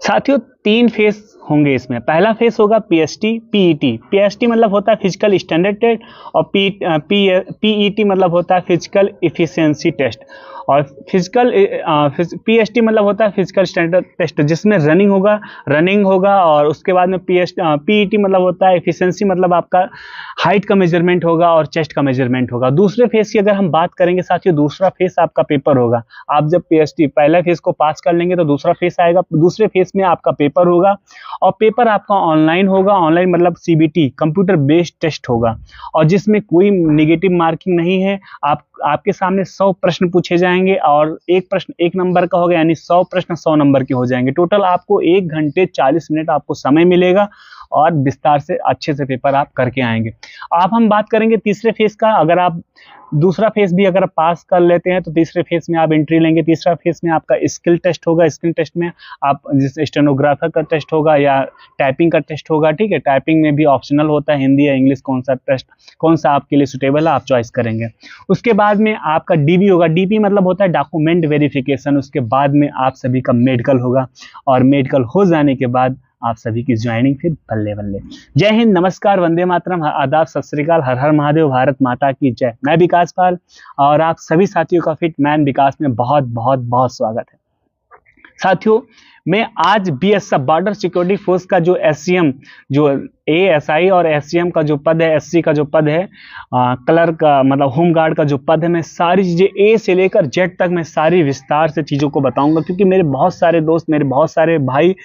साथियों 3 फेस होंगे इसमें। पहला फेस होगा पीएसटी पीईटी। पीएसटी मतलब होता है फिजिकल स्टैंडर्ड टेस्ट और पीईटी मतलब होता है फिजिकल इफिशिएंसी टेस्ट। और पीएसटी मतलब होता है फिजिकल स्टैंडर्ड टेस्ट जिसमें रनिंग होगा और उसके बाद में पीईटी मतलब होता है एफिशिएंसी, मतलब आपका हाइट का मेजरमेंट होगा और चेस्ट का मेजरमेंट होगा। दूसरे फेस की अगर हम बात करेंगे साथियों, दूसरा फेस आपका पेपर होगा। आप जब पीएसटी पहले फेस को पास कर लेंगे तो दूसरा फेस आएगा, दूसरे फेस में आपका पेपर होगा और पेपर आपका ऑनलाइन होगा। ऑनलाइन मतलब सीबीटी कंप्यूटर बेस्ड टेस्ट होगा और जिसमें कोई नेगेटिव मार्किंग नहीं है। आपके सामने 100 प्रश्न पूछे जाएंगे और एक प्रश्न 1 नंबर का होगा, यानी 100 प्रश्न 100 नंबर के हो जाएंगे। टोटल आपको 1 घंटे 40 मिनट आपको समय मिलेगा और विस्तार से अच्छे से पेपर आप करके आएंगे। आप हम बात करेंगे तीसरे फेज का। अगर आप दूसरा फेज भी अगर पास कर लेते हैं तो तीसरे फेज में आप एंट्री लेंगे। तीसरा फेज में आपका स्किल टेस्ट होगा। स्किल टेस्ट में आप जैसे स्टेनोग्राफर का टेस्ट होगा या टाइपिंग का टेस्ट होगा, ठीक है। टाइपिंग में भी ऑप्शनल होता है, हिंदी या इंग्लिश, कौन सा आपके लिए सुटेबल है आप चॉइस करेंगे। उसके बाद में आपका डीबी होगा। डीपी मतलब होता है डॉक्यूमेंट वेरिफिकेशन। उसके बाद में आप सभी का मेडिकल होगा और मेडिकल हो जाने के बाद आप सभी की ज्वाइनिंग फिर बल्ले बल्ले। जय हिंद, नमस्कार, वंदे मातरम, आदाब, सत श्री अकाल, हर हर महादेव, भारत माता की जय। मैं विकास पाल और आप सभी साथियों का फिट मैन विकास में बहुत बहुत बहुत स्वागत है। साथियों मैं आज बीएसएफ बॉर्डर सिक्योरिटी फोर्स का जो एससीएम, जो एएसआई और एससीएम का जो पद है, एससी का जो पद है, क्लर्क का मतलब होमगार्ड का जो पद है, मैं सारी चीजें ए से लेकर जेड तक मैं सारी विस्तार से चीजों को बताऊंगा। क्योंकि मेरे बहुत सारे दोस्त, मेरे बहुत सारे भाई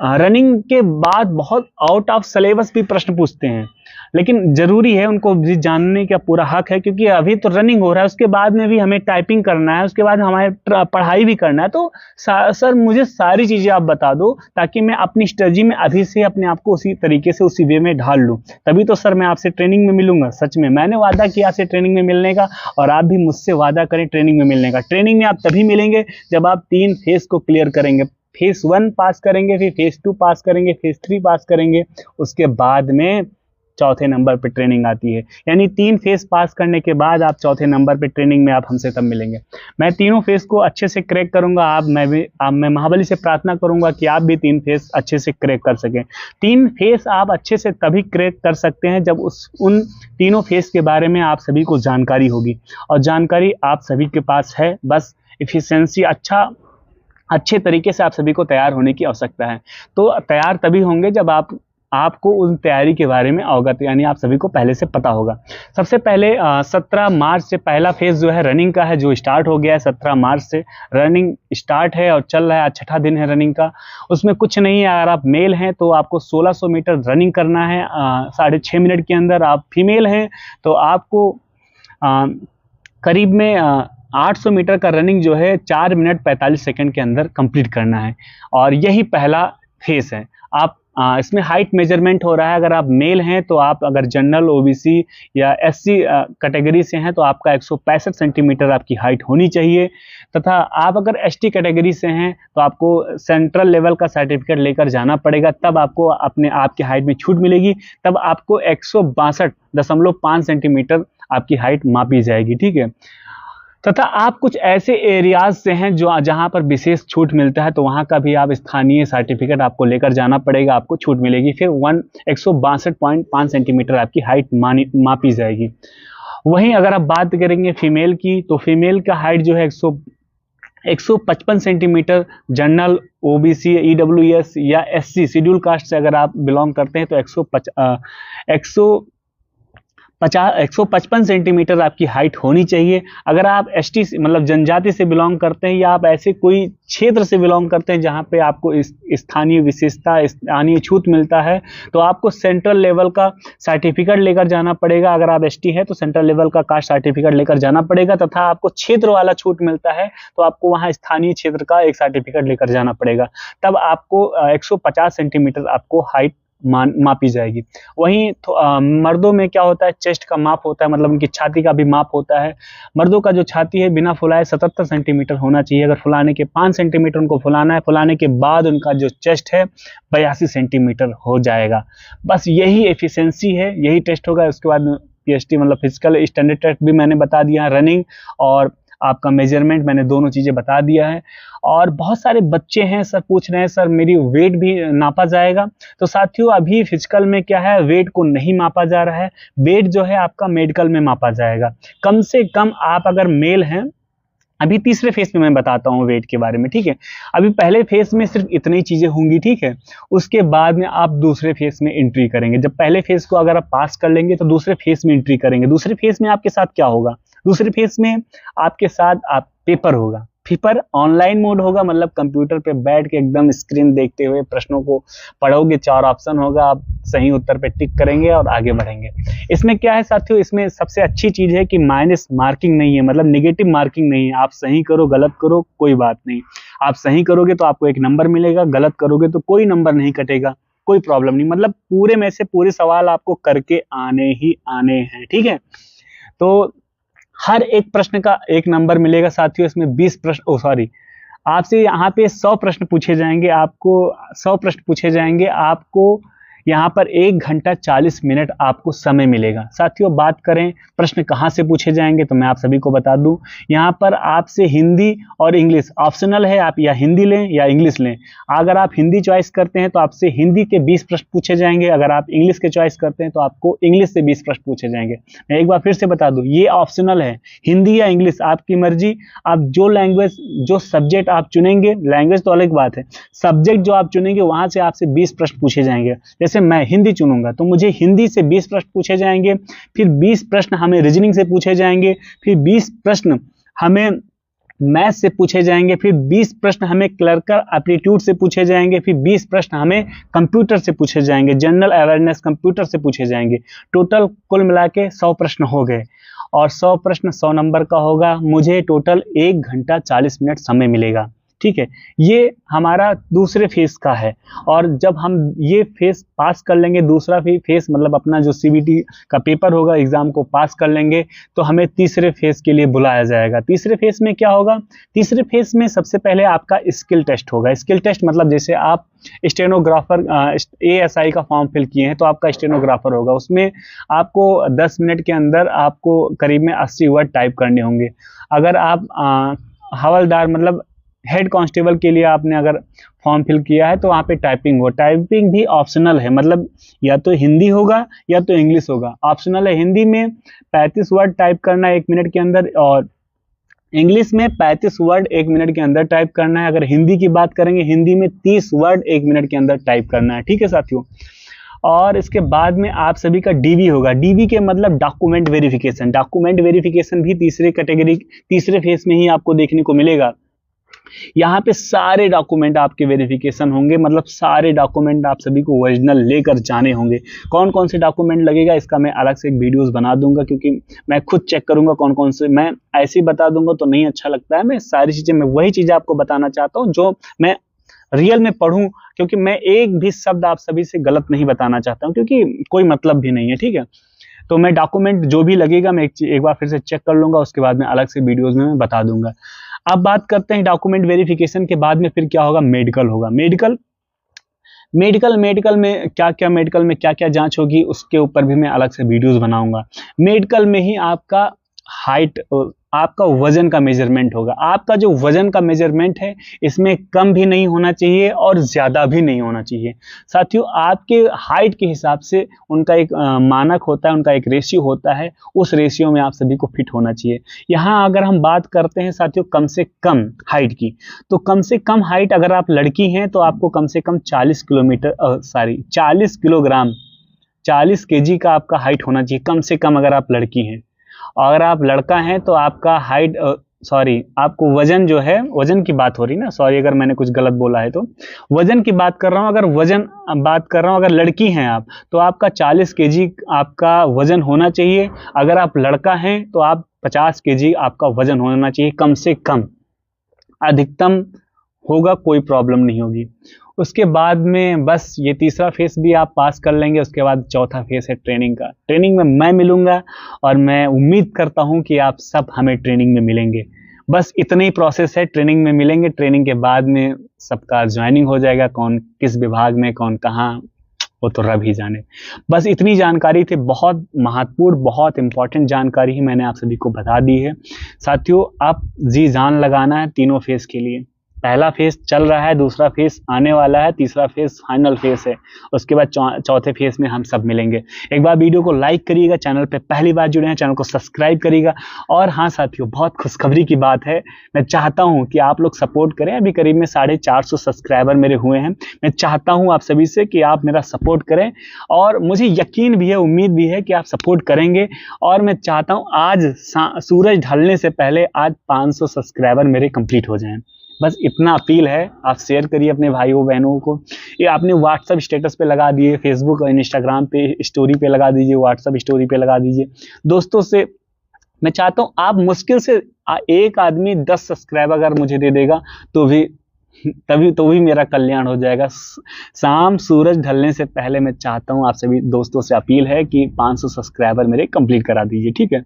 रनिंग के बाद बहुत आउट ऑफ सिलेबस भी प्रश्न पूछते हैं, लेकिन जरूरी है, उनको भी जानने का पूरा हक है। क्योंकि अभी तो रनिंग हो रहा है, उसके बाद में भी हमें टाइपिंग करना है, उसके बाद हमारे पढ़ाई भी करना है। तो सर मुझे सारी चीजें आप बता दो ताकि मैं अपनी स्ट्रेटजी में अभी से अपने आप को उसी तरीके से उसी वे में ढाल लूँ। तभी तो सर मैं आपसे ट्रेनिंग में मिलूंगा। सच में मैंने वादा किया आपसे ट्रेनिंग में मिलने का और आप भी मुझसे वादा करें ट्रेनिंग में मिलने का। ट्रेनिंग में आप तभी मिलेंगे जब आप 3 फेज को क्लियर करेंगे। फेज 1 पास करेंगे, फिर फेज 2 पास करेंगे, फेज 3 पास करेंगे, उसके बाद में चौथे नंबर पे ट्रेनिंग आती है। यानी 3 फेज पास करने के बाद आप चौथे नंबर पे ट्रेनिंग में आप हमसे तब मिलेंगे। मैं तीनों फेज को अच्छे से क्रैक करूंगा। मैं महाबली से प्रार्थना करूंगा कि आप भी 3 फेज अच्छे से क्रैक कर सकें। 3 फेज आप अच्छे से तभी क्रैक कर सकते हैं जब उन तीनों फेज के बारे में आप सभी को जानकारी होगी, और जानकारी आप सभी के पास है। बस एफिशिएंसी अच्छे तरीके से आप सभी को तैयार होने की आवश्यकता है। तो तैयार तभी होंगे जब आपको उन तैयारी के बारे में अवगत, यानी आप सभी को पहले से पता होगा। सबसे पहले 17 मार्च से पहला फेज जो है रनिंग का है, जो स्टार्ट हो गया है। 17 मार्च से रनिंग स्टार्ट है और चल रहा है। आज 6ठा दिन है रनिंग का। उसमें कुछ नहीं है। अगर आप मेल हैं तो आपको 1600 मीटर रनिंग करना है 6.5 मिनट के अंदर। आप फीमेल हैं तो आपको करीब में 800 मीटर का रनिंग जो है 4 मिनट 45 सेकंड के अंदर कंप्लीट करना है। और यही पहला फेस है। आप इसमें हाइट मेजरमेंट हो रहा है। अगर आप मेल हैं तो आप अगर जनरल, ओबीसी या एससी कैटेगरी से हैं तो आपका 165 सेंटीमीटर आपकी हाइट होनी चाहिए। तथा आप अगर एसटी कैटेगरी से हैं तो आपको सेंट्रल लेवल का सर्टिफिकेट लेकर जाना पड़ेगा, तब आपको अपने आपकी हाइट में छूट मिलेगी। तब आपको 162.5 सेंटीमीटर आपकी हाइट मापी जाएगी, ठीक है। तथा आप कुछ ऐसे एरियाज से हैं जहां पर विशेष छूट मिलता है, तो वहां का भी आप स्थानीय सर्टिफिकेट आपको लेकर जाना पड़ेगा, आपको छूट मिलेगी। फिर 162.5 सेंटीमीटर आपकी हाइट मापी जाएगी। वहीं अगर आप बात करेंगे फीमेल की, तो फीमेल का हाइट जो है 155 सेंटीमीटर। जनरल, ओबीसी, ईडब्ल्यूएस या एससी शेड्यूल कास्ट से अगर आप बिलोंग करते हैं तो 155 सेंटीमीटर आपकी हाइट होनी चाहिए। अगर आप एसटी मतलब जनजाति से बिलोंग करते हैं या आप ऐसे कोई क्षेत्र से बिलोंग करते हैं जहां पे आपको स्थानीय विशेषता, स्थानीय छूट मिलता है, तो आपको सेंट्रल लेवल का सर्टिफिकेट लेकर जाना पड़ेगा। अगर आप एसटी है तो सेंट्रल लेवल का कास्ट सर्टिफिकेट लेकर जाना पड़ेगा। तथा आपको क्षेत्र वाला छूट मिलता है तो आपको वहां स्थानीय क्षेत्र का एक सर्टिफिकेट लेकर जाना पड़ेगा। तब आपको 150 सेंटीमीटर आपको हाइट मापी जाएगी। वहीं मर्दों में क्या होता है, चेस्ट का माप होता है, मतलब उनकी छाती का भी माप होता है। मर्दों का जो छाती है बिना फुलाए 77 सेंटीमीटर होना चाहिए। अगर फुलाने के 5 सेंटीमीटर उनको फुलाना है, फुलाने के बाद उनका जो चेस्ट है 82 सेंटीमीटर हो जाएगा। बस यही एफिशिएंसी है, यही टेस्ट होगा। उसके बाद पीएसटी मतलब फिजिकल स्टैंडर्ड टेस्ट भी मैंने बता दिया है। रनिंग और आपका मेजरमेंट, मैंने दोनों चीज़ें बता दिया है। और बहुत सारे बच्चे हैं सर पूछ रहे हैं सर मेरी वेट भी नापा जाएगा। तो साथियों अभी फिजिकल में क्या है, वेट को नहीं मापा जा रहा है, वेट जो है आपका मेडिकल में मापा जाएगा। कम से कम आप अगर मेल हैं, अभी तीसरे फेस में मैं बताता हूँ वेट के बारे में, ठीक है। अभी पहले फेस में सिर्फ इतनी चीजें होंगी, ठीक है। उसके बाद में आप दूसरे फेस में एंट्री करेंगे। जब पहले फेस को अगर आप पास कर लेंगे तो दूसरे फेस में एंट्री करेंगे। दूसरे फेस में आपके साथ क्या होगा, दूसरे फेस में आपके साथ आप पेपर होगा। पेपर ऑनलाइन मोड होगा, मतलब कंप्यूटर पे बैठ के एकदम स्क्रीन देखते हुए प्रश्नों को पढ़ोगे। 4 ऑप्शन होगा, आप सही उत्तर पे टिक करेंगे और आगे बढ़ेंगे। इसमें क्या है साथियों, इसमें सबसे अच्छी चीज है कि माइनस मार्किंग नहीं है, मतलब नेगेटिव मार्किंग नहीं है। आप सही करो गलत करो कोई बात नहीं, आप सही करोगे तो आपको 1 नंबर मिलेगा, गलत करोगे तो कोई नंबर नहीं कटेगा, कोई प्रॉब्लम नहीं। मतलब पूरे में से पूरे सवाल आपको करके आने ही आने हैं, ठीक है। तो हर एक प्रश्न का 1 नंबर मिलेगा साथियों। इसमें 20 प्रश्न आपसे यहाँ पे 100 प्रश्न पूछे जाएंगे, आपको 100 प्रश्न पूछे जाएंगे। आपको यहाँ पर 1 घंटा 40 मिनट आपको समय मिलेगा। साथियों बात करें प्रश्न कहाँ से पूछे जाएंगे, तो मैं आप सभी को बता दूं, यहाँ पर आपसे हिंदी और इंग्लिश ऑप्शनल है, आप या हिंदी लें या इंग्लिश लें। अगर आप हिंदी चॉइस करते हैं तो आपसे हिंदी के 20 प्रश्न पूछे जाएंगे, अगर आप इंग्लिश के चॉइस करते हैं तो आपको इंग्लिश से 20 प्रश्न पूछे जाएंगे। मैं एक बार फिर से बता दूं, ये ऑप्शनल है, हिंदी या इंग्लिश आपकी मर्जी। आप जो लैंग्वेज, जो सब्जेक्ट आप चुनेंगे, लैंग्वेज तो अलग बात है, सब्जेक्ट जो आप चुनेंगे वहां से आपसे 20 प्रश्न पूछे जाएंगे। जैसे मैं हिंदी चुनूंगा तो मुझे हिंदी से 20 प्रश्न पूछे जाएंगे, फिर 20 प्रश्न हमें रीजनिंग से पूछे जाएंगे, फिर 20 प्रश्न हमें मैथ से पूछे जाएंगे, फिर 20 प्रश्न हमें क्लर्कल एप्टीट्यूड से पूछे जाएंगे, फिर 20 प्रश्न हमें कंप्यूटर से पूछे जाएंगे, जनरल अवेयरनेस कंप्यूटर से पूछे जाएंगे। टोटल कुल मिला के 100 प्रश्न हो गए, और 100 प्रश्न 100 नंबर का होगा। मुझे टोटल 1 घंटा 40 मिनट समय मिलेगा, ठीक है। ये हमारा दूसरे फेज का है। और जब हम ये फेज पास कर लेंगे, दूसरा फेज मतलब अपना जो सीबीटी का पेपर होगा, एग्जाम को पास कर लेंगे, तो हमें तीसरे फेज के लिए बुलाया जाएगा। तीसरे फेज में क्या होगा, तीसरे फेज में सबसे पहले आपका स्किल टेस्ट होगा। स्किल टेस्ट मतलब जैसे आप स्टेनोग्राफर ASI का फॉर्म फिल किए हैं तो आपका स्टेनोग्राफर होगा। उसमें आपको 10 मिनट के अंदर आपको करीब में 80 वर्ड टाइप करने होंगे। अगर आप हवलदार मतलब हेड कांस्टेबल के लिए आपने अगर फॉर्म फिल किया है तो वहाँ पे टाइपिंग हो, टाइपिंग भी ऑप्शनल है, मतलब या तो हिंदी होगा या तो इंग्लिश होगा, ऑप्शनल है। हिंदी में 35 वर्ड टाइप करना है 1 मिनट के अंदर, और इंग्लिश में 35 वर्ड 1 मिनट के अंदर टाइप करना है। अगर हिंदी की बात करेंगे, हिंदी में 30 वर्ड 1 मिनट के अंदर टाइप करना है, ठीक है साथियों। और इसके बाद में आप सभी का डीवी होगा। डीवी के मतलब डॉक्यूमेंट वेरिफिकेशन। डॉक्यूमेंट वेरिफिकेशन भी तीसरे फेज में ही आपको देखने को मिलेगा। यहाँ पे सारे डॉक्यूमेंट आपके वेरिफिकेशन होंगे, मतलब सारे डॉक्यूमेंट आप सभी को ओरिजिनल लेकर जाने होंगे। कौन कौन से डॉक्यूमेंट लगेगा इसका मैं अलग से एक वीडियोस बना दूंगा, क्योंकि मैं खुद चेक करूंगा कौन कौन से। मैं ऐसे ही बता दूंगा तो नहीं अच्छा लगता है। मैं सारी चीजें, मैं वही चीजें आपको बताना चाहता हूँ जो मैं रियल में पढ़ूं, क्योंकि मैं एक भी शब्द आप सभी से गलत नहीं बताना चाहता हूँ, क्योंकि कोई मतलब भी नहीं है, ठीक है। तो मैं डॉक्यूमेंट जो भी लगेगा मैं एक बार फिर से चेक कर लूंगा, उसके बाद में अलग से वीडियोस में मैं बता दूंगा। अब बात करते हैं डॉक्यूमेंट वेरिफिकेशन के बाद में फिर क्या होगा, मेडिकल होगा। मेडिकल में क्या क्या जांच होगी उसके ऊपर भी मैं अलग से वीडियोस बनाऊंगा। मेडिकल में ही आपका हाइट, आपका वजन का मेजरमेंट होगा। आपका जो वजन का मेजरमेंट है इसमें कम भी नहीं होना चाहिए और ज्यादा भी नहीं होना चाहिए। साथियों आपके हाइट के हिसाब से उनका एक मानक होता है, उनका एक रेशियो होता है, उस रेशियो में आप सभी को फिट होना चाहिए। यहाँ अगर हम बात करते हैं साथियों कम से कम हाइट की, तो कम से कम हाइट अगर आप लड़की हैं तो आपको कम से कम 40 किलोग्राम 40 केजी का आपका हाइट होना चाहिए, कम से कम अगर आप लड़की हैं। अगर आप लड़का हैं तो आपका हाइट आपको वजन जो है, वजन की बात हो रही ना, सॉरी अगर मैंने कुछ गलत बोला है तो वजन की बात कर रहा हूं। अगर वजन बात कर रहा हूं, अगर लड़की हैं आप तो आपका 40 केजी आपका वजन होना चाहिए। अगर आप लड़का हैं तो आप 50 केजी आपका वजन होना चाहिए कम से कम। अधिकतम होगा कोई प्रॉब्लम नहीं होगी। उसके बाद में बस ये तीसरा फेस भी आप पास कर लेंगे। उसके बाद चौथा फेस है ट्रेनिंग का। ट्रेनिंग में मैं मिलूंगा और मैं उम्मीद करता हूं कि आप सब हमें ट्रेनिंग में मिलेंगे। बस इतना ही प्रोसेस है, ट्रेनिंग में मिलेंगे। ट्रेनिंग के बाद में सबका ज्वाइनिंग हो जाएगा, कौन किस विभाग में, कौन कहाँ, वो तो रब ही जाने। बस इतनी जानकारी थी, बहुत महत्वपूर्ण, बहुत इंपॉर्टेंट जानकारी ही मैंने आप सभी को बता दी है। साथियों, आप जी जान लगाना है तीनों फेज के लिए। पहला फेज चल रहा है, दूसरा फेज आने वाला है, तीसरा फेज फाइनल फेज है, उसके बाद चौथे फेज में हम सब मिलेंगे। एक बार वीडियो को लाइक करिएगा, चैनल पे पहली बार जुड़े हैं चैनल को सब्सक्राइब करिएगा। और हाँ साथियों, बहुत खुशखबरी की बात है, मैं चाहता हूँ कि आप लोग सपोर्ट करें। अभी करीब में 450 सब्सक्राइबर मेरे हुए हैं। मैं चाहता हूँ आप सभी से कि आप मेरा सपोर्ट करें, और मुझे यकीन भी है, उम्मीद भी है कि आप सपोर्ट करेंगे। और मैं चाहता हूँ आज सूरज ढलने से पहले आज 500 सब्सक्राइबर मेरे कंप्लीट हो जाएं। बस इतना अपील है, आप शेयर करिए अपने भाइयों बहनों को। ये आपने व्हाट्सएप स्टेटस पे लगा दिए, फेसबुक और इंस्टाग्राम पे स्टोरी पे लगा दीजिए, व्हाट्सएप स्टोरी पे लगा दीजिए दोस्तों से। मैं चाहता हूँ आप मुश्किल से एक आदमी 10 सब्सक्राइब अगर मुझे दे देगा तो भी मेरा कल्याण हो जाएगा। शाम सूरज ढलने से पहले मैं चाहता हूँ, आप सभी दोस्तों से अपील है कि 500 सब्सक्राइबर मेरे कंप्लीट करा दीजिए, ठीक है।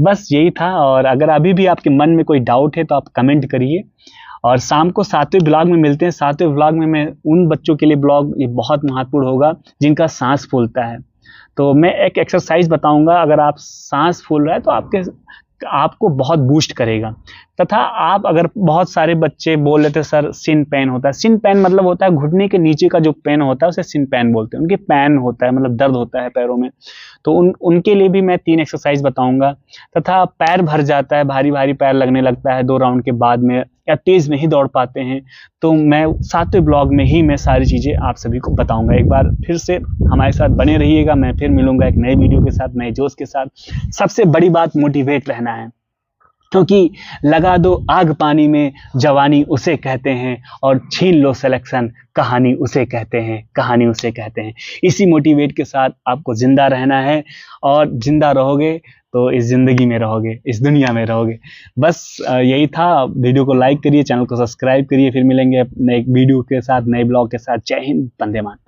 बस यही था। और अगर अभी भी आपके मन में कोई डाउट है तो आप कमेंट करिए। और शाम को 7वें ब्लॉग में मिलते हैं। 7वें ब्लॉग में मैं उन बच्चों के लिए ब्लॉग ये बहुत महत्वपूर्ण होगा जिनका सांस फूलता है। तो मैं एक एक्सरसाइज बताऊंगा, अगर आप सांस फूल रहा है तो आपको बहुत बूस्ट करेगा। तथा आप अगर बहुत सारे बच्चे बोल रहे थे सर सिन पेन होता है, सिन पेन मतलब होता है घुटने के नीचे का जो पेन होता है उसे सिन पेन बोलते हैं। उनके पेन होता है मतलब दर्द होता है पैरों में, तो उनके लिए भी मैं 3 एक्सरसाइज बताऊंगा। तथा पैर भर जाता है, भारी भारी पैर लगने लगता है 2 राउंड के बाद में, या तेज नहीं दौड़ पाते हैं, तो मैं 7वें ब्लॉग में ही मैं सारी चीज़ें आप सभी को बताऊंगा। एक बार फिर से हमारे साथ बने रहिएगा, मैं फिर मिलूंगा एक नए वीडियो के साथ, नए जोश के साथ। सबसे बड़ी बात मोटिवेट रहना है, क्योंकि लगा दो आग पानी में जवानी उसे कहते हैं, और छीन लो सिलेक्शन कहानी उसे कहते हैं, कहानी उसे कहते हैं। इसी मोटिवेट के साथ आपको जिंदा रहना है, और जिंदा रहोगे तो इस जिंदगी में रहोगे, इस दुनिया में रहोगे। बस यही था। वीडियो को लाइक करिए, चैनल को सब्सक्राइब करिए। फिर मिलेंगे नए वीडियो के साथ, नए ब्लॉग के साथ। जय हिंद, वंदे मातरम।